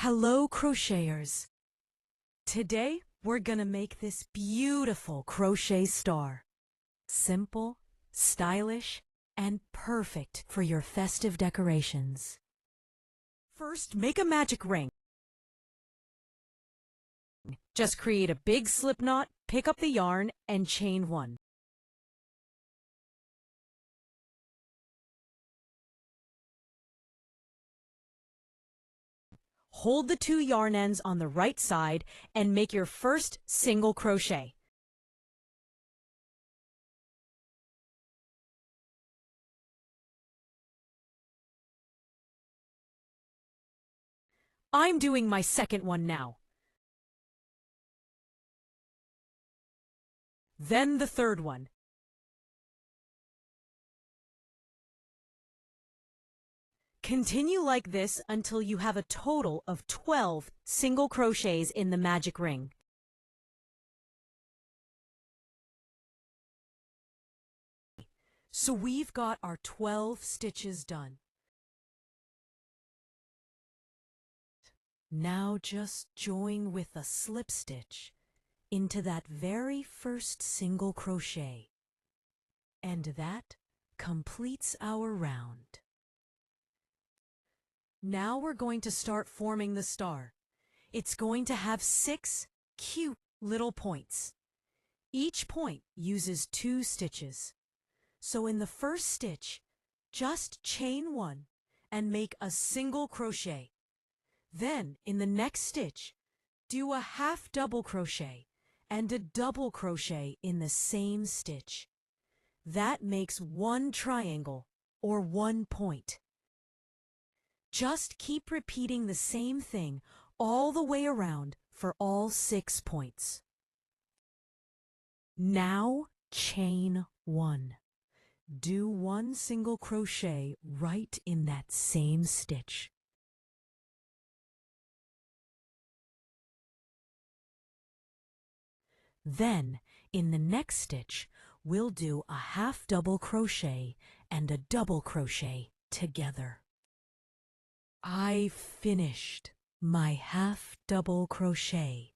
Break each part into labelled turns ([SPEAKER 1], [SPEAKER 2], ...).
[SPEAKER 1] Hello, crocheters! Today, we're gonna make this beautiful crochet star. Simple, stylish, and perfect for your festive decorations. First, make a magic ring. Just create a big slip knot, pick up the yarn, and chain one. Hold the two yarn ends on the right side and make your first single crochet. I'm doing my second one now. Then the third one. Continue like this until you have a total of 12 single crochets in the magic ring. So we've got our 12 stitches done. Now just join with a slip stitch into that very first single crochet. And that completes our round. Now we're going to start forming the star. It's going to have 6 cute little points. Each point uses 2 stitches. So in the first stitch, just chain 1 and make a single crochet. Then in the next stitch, do a half double crochet and a double crochet in the same stitch. That makes 1 triangle or 1 point. Just keep repeating the same thing all the way around for all 6 points. Now chain 1. Do 1 single crochet right in that same stitch. Then, in the next stitch, we'll do a half double crochet and a double crochet together. I finished my half double crochet,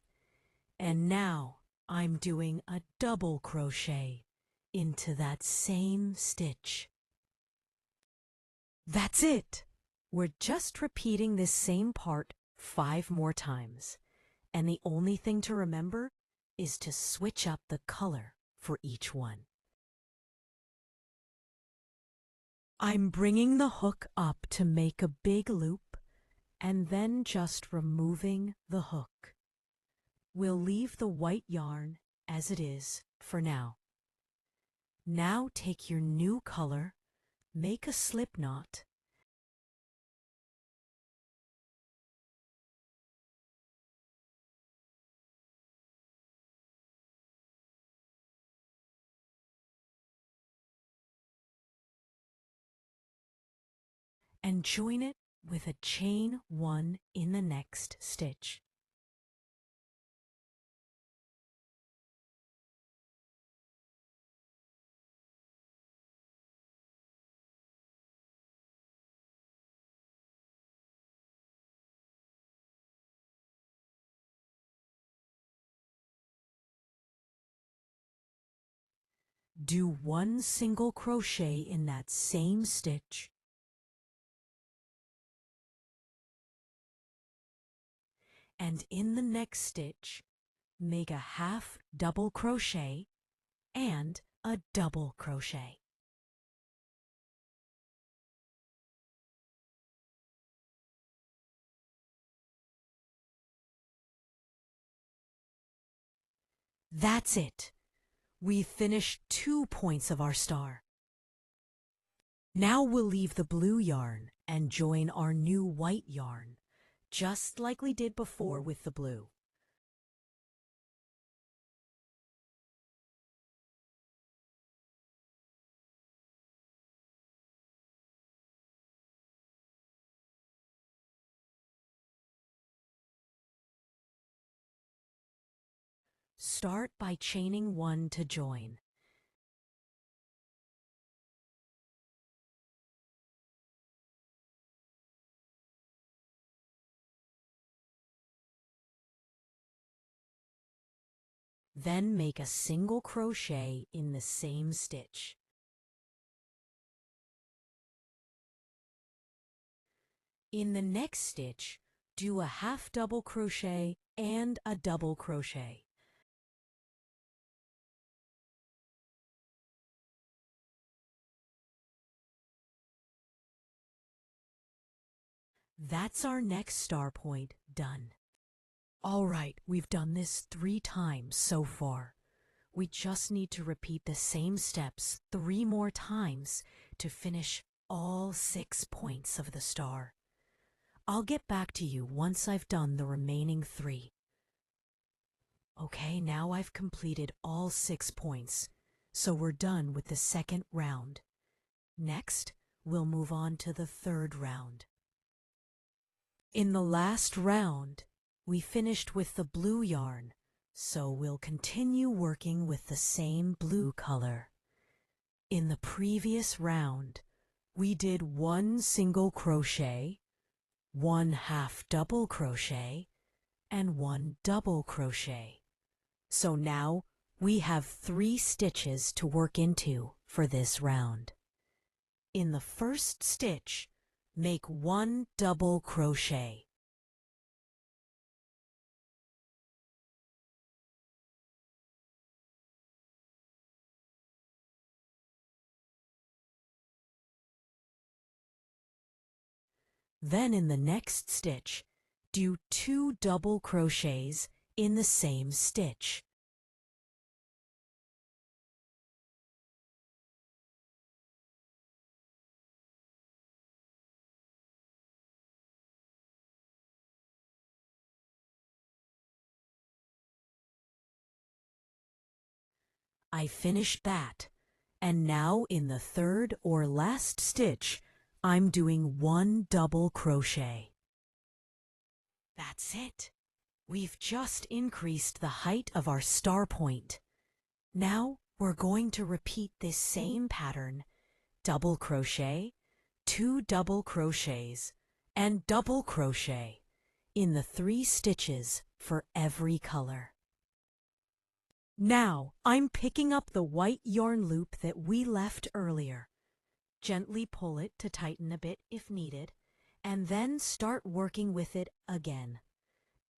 [SPEAKER 1] and now I'm doing a double crochet into that same stitch. That's it! We're just repeating this same part 5 more times, and the only thing to remember is to switch up the color for each one. I'm bringing the hook up to make a big loop and then just removing the hook. We'll leave the white yarn as it is for now. Now take your new color, make a slip knot, and join it with a chain 1 in the next stitch. Do 1 single crochet in that same stitch, and in the next stitch, make a half double crochet and a double crochet. That's it! We finished 2 points of our star. Now we'll leave the blue yarn and join our new white yarn, just like we did before with the blue. Start by chaining 1 to join. Then make a single crochet in the same stitch. In the next stitch, do a half double crochet and a double crochet. That's our next star point done. All right, we've done this 3 times so far. We just need to repeat the same steps 3 more times to finish all 6 points of the star. I'll get back to you once I've done the remaining 3. Okay, now I've completed all 6 points, so we're done with the second round. Next, we'll move on to the third round. In the last round, we finished with the blue yarn, so we'll continue working with the same blue color. In the previous round, we did 1 single crochet, 1 half double crochet, and 1 double crochet. So now we have 3 stitches to work into for this round. In the first stitch, make 1 double crochet. Then in the next stitch, do 2 double crochets in the same stitch. I finished that, and now in the third or last stitch, I'm doing 1 double crochet. That's it. We've just increased the height of our star point. Now we're going to repeat this same pattern, double crochet, 2 double crochets, and double crochet in the 3 stitches for every color. Now I'm picking up the white yarn loop that we left earlier. Gently pull it to tighten a bit if needed, and then start working with it again.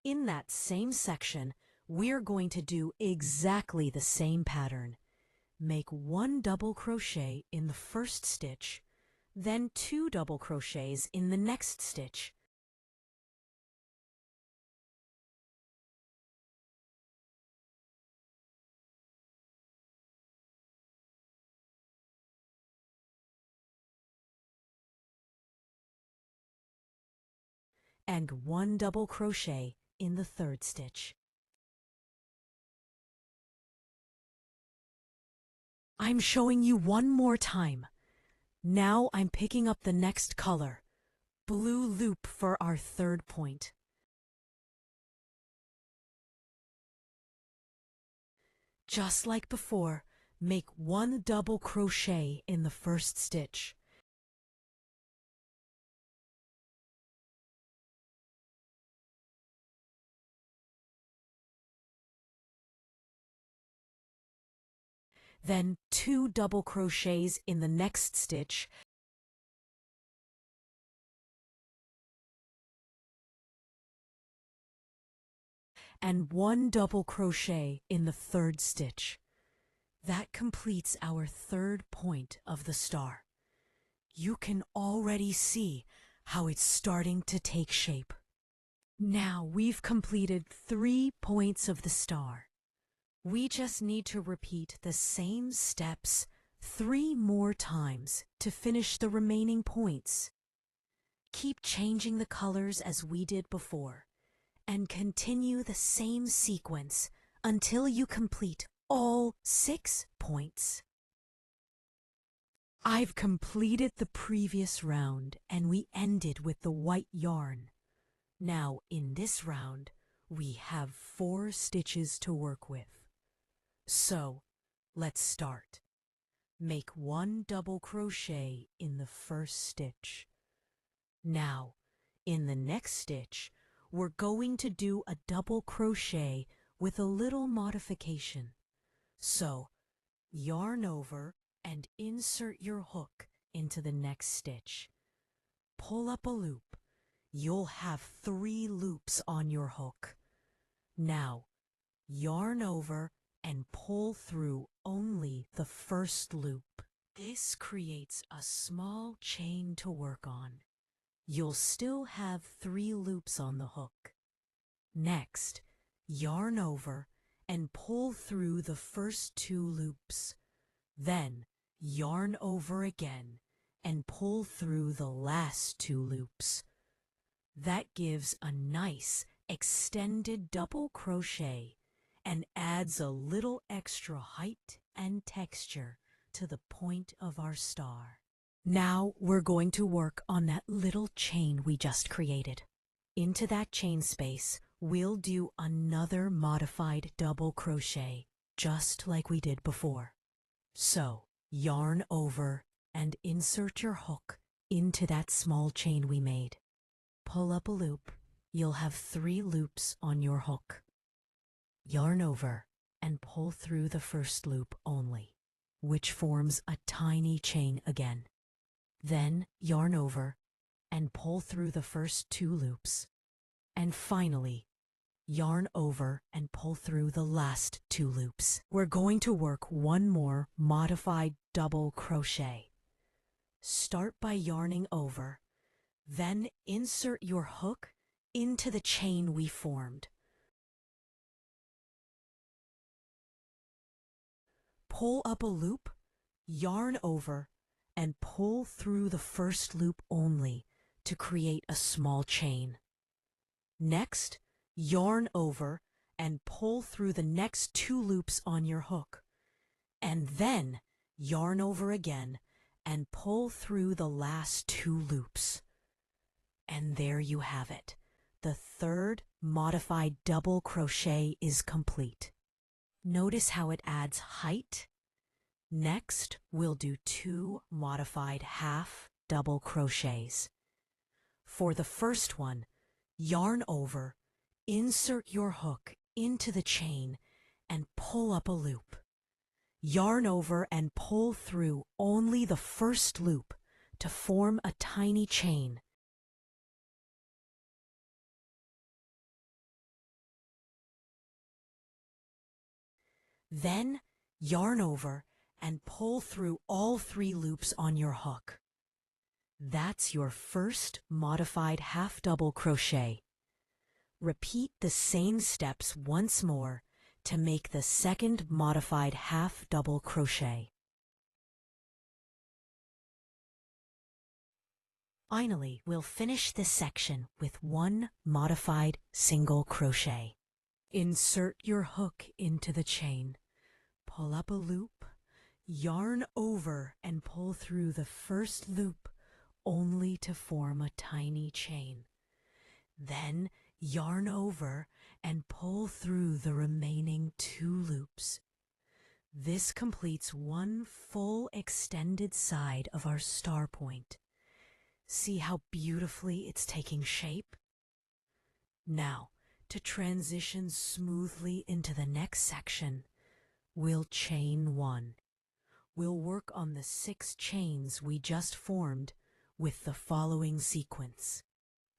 [SPEAKER 1] In that same section, we're going to do exactly the same pattern. Make 1 double crochet in the first stitch, then 2 double crochets in the next stitch. And 1 double crochet in the third stitch. I'm showing you one more time. Now I'm picking up the next color, blue loop for our third point. Just like before, make 1 double crochet in the first stitch. Then 2 double crochets in the next stitch, and 1 double crochet in the third stitch. That completes our third point of the star. You can already see how it's starting to take shape. Now we've completed 3 points of the star. We just need to repeat the same steps 3 more times to finish the remaining points. Keep changing the colors as we did before, and continue the same sequence until you complete all 6 points. I've completed the previous round and we ended with the white yarn. Now in this round, we have 4 stitches to work with. So, let's start. Make 1 double crochet in the first stitch. Now, in the next stitch, we're going to do a double crochet with a little modification. So, yarn over and insert your hook into the next stitch. Pull up a loop. You'll have 3 loops on your hook. Now, yarn over and pull through only the first loop. This creates a small chain to work on. You'll still have 3 loops on the hook. Next, yarn over and pull through the first 2 loops. Then, yarn over again and pull through the last 2 loops. That gives a nice extended double crochet and adds a little extra height and texture to the point of our star. Now we're going to work on that little chain we just created. Into that chain space, we'll do another modified double crochet, just like we did before. So, yarn over and insert your hook into that small chain we made. Pull up a loop. You'll have 3 loops on your hook. Yarn over and pull through the first loop only, which forms a tiny chain again. Then yarn over and pull through the first 2 loops. And finally, yarn over and pull through the last 2 loops. We're going to work one more modified double crochet. Start by yarning over, then insert your hook into the chain we formed. Pull up a loop, yarn over, and pull through the first loop only to create a small chain. Next, yarn over and pull through the next 2 loops on your hook. And then yarn over again and pull through the last 2 loops. And there you have it. The third modified double crochet is complete. Notice how it adds height. Next, we'll do 2 modified half double crochets. For the first one, yarn over, insert your hook into the chain, and pull up a loop. Yarn over and pull through only the first loop to form a tiny chain. Then, yarn over and pull through all 3 loops on your hook. That's your first modified half double crochet. Repeat the same steps once more to make the second modified half double crochet. Finally, we'll finish this section with 1 modified single crochet. Insert your hook into the chain. Pull up a loop, yarn over and pull through the first loop only to form a tiny chain. Then yarn over and pull through the remaining 2 loops. This completes 1 full extended side of our star point. See how beautifully it's taking shape? Now, to transition smoothly into the next section, we'll chain 1. We'll work on the 6 chains we just formed with the following sequence.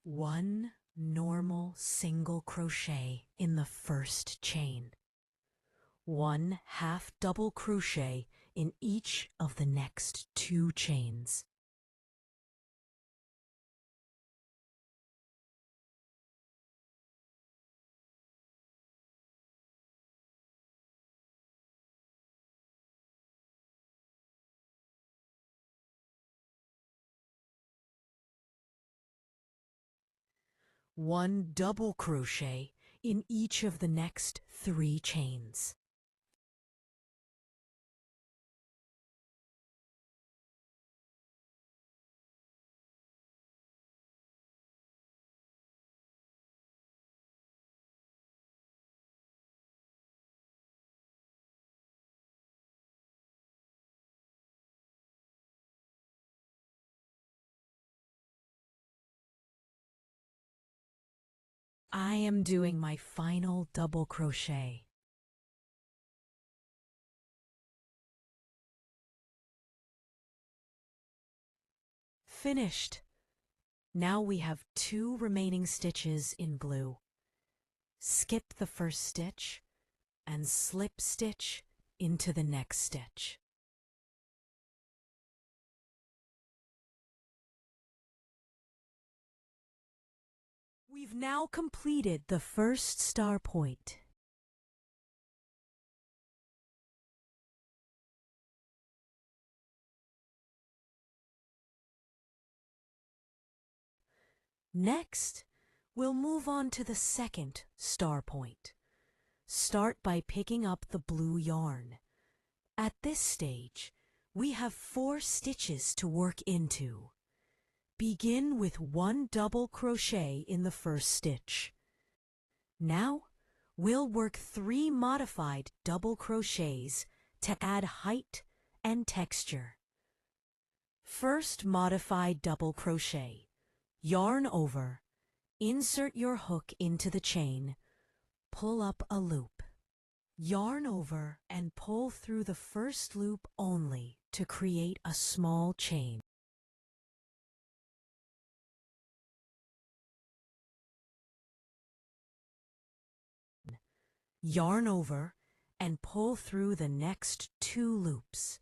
[SPEAKER 1] 1 normal single crochet in the first chain. 1 half double crochet in each of the next 2 chains. One double crochet in each of the next 3 chains. I am doing my final double crochet. Finished. Now we have 2 remaining stitches in blue. Skip the first stitch and slip stitch into the next stitch. We've now completed the first star point. Next, we'll move on to the second star point. Start by picking up the blue yarn. At this stage, we have 4 stitches to work into. Begin with 1 double crochet in the first stitch. Now, we'll work 3 modified double crochets to add height and texture. First modified double crochet. Yarn over, insert your hook into the chain, pull up a loop. Yarn over and pull through the first loop only to create a small chain. Yarn over and pull through the next 2 loops.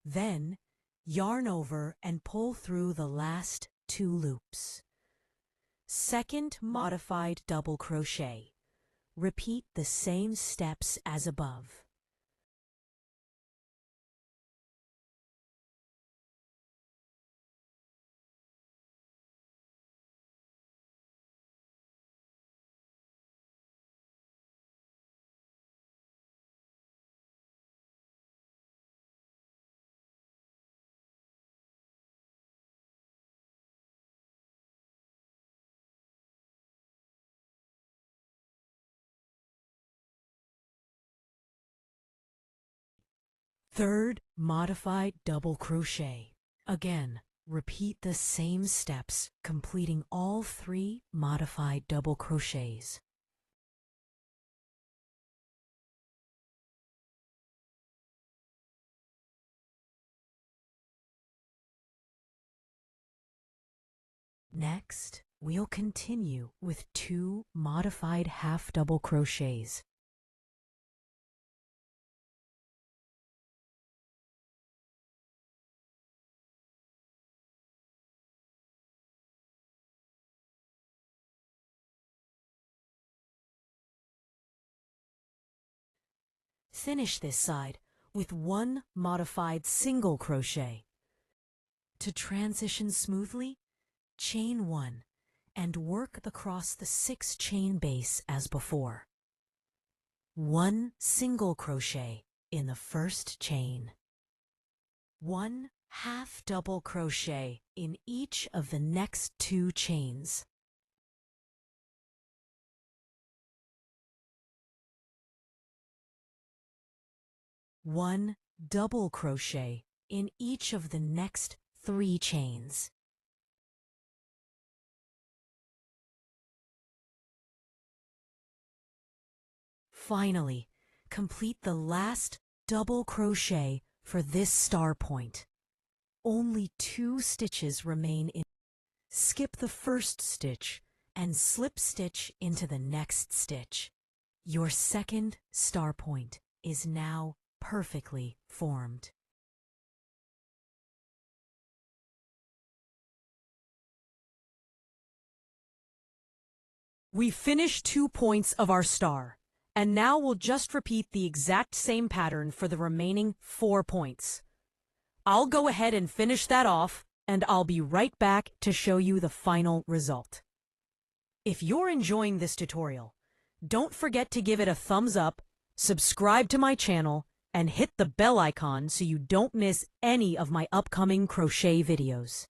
[SPEAKER 1] Then, yarn over and pull through the last 2 loops. Second modified double crochet. Repeat the same steps as above. Third modified double crochet. Again, repeat the same steps, completing all 3 modified double crochets. Next, we'll continue with 2 modified half double crochets. Finish this side with 1 modified single crochet. To transition smoothly, chain 1 and work across the 6 chain base as before. 1 single crochet in the first chain. 1 half double crochet in each of the next 2 chains. One double crochet in each of the next 3 chains. Finally, complete the last double crochet for this star point. Only 2 stitches remain in. Skip the first stitch and slip stitch into the next stitch. Your second star point is now perfectly formed. We finished 2 points of our star, and now we'll just repeat the exact same pattern for the remaining 4 points. I'll go ahead and finish that off, and I'll be right back to show you the final result. If you're enjoying this tutorial, don't forget to give it a thumbs up, subscribe to my channel, and hit the bell icon so you don't miss any of my upcoming crochet videos.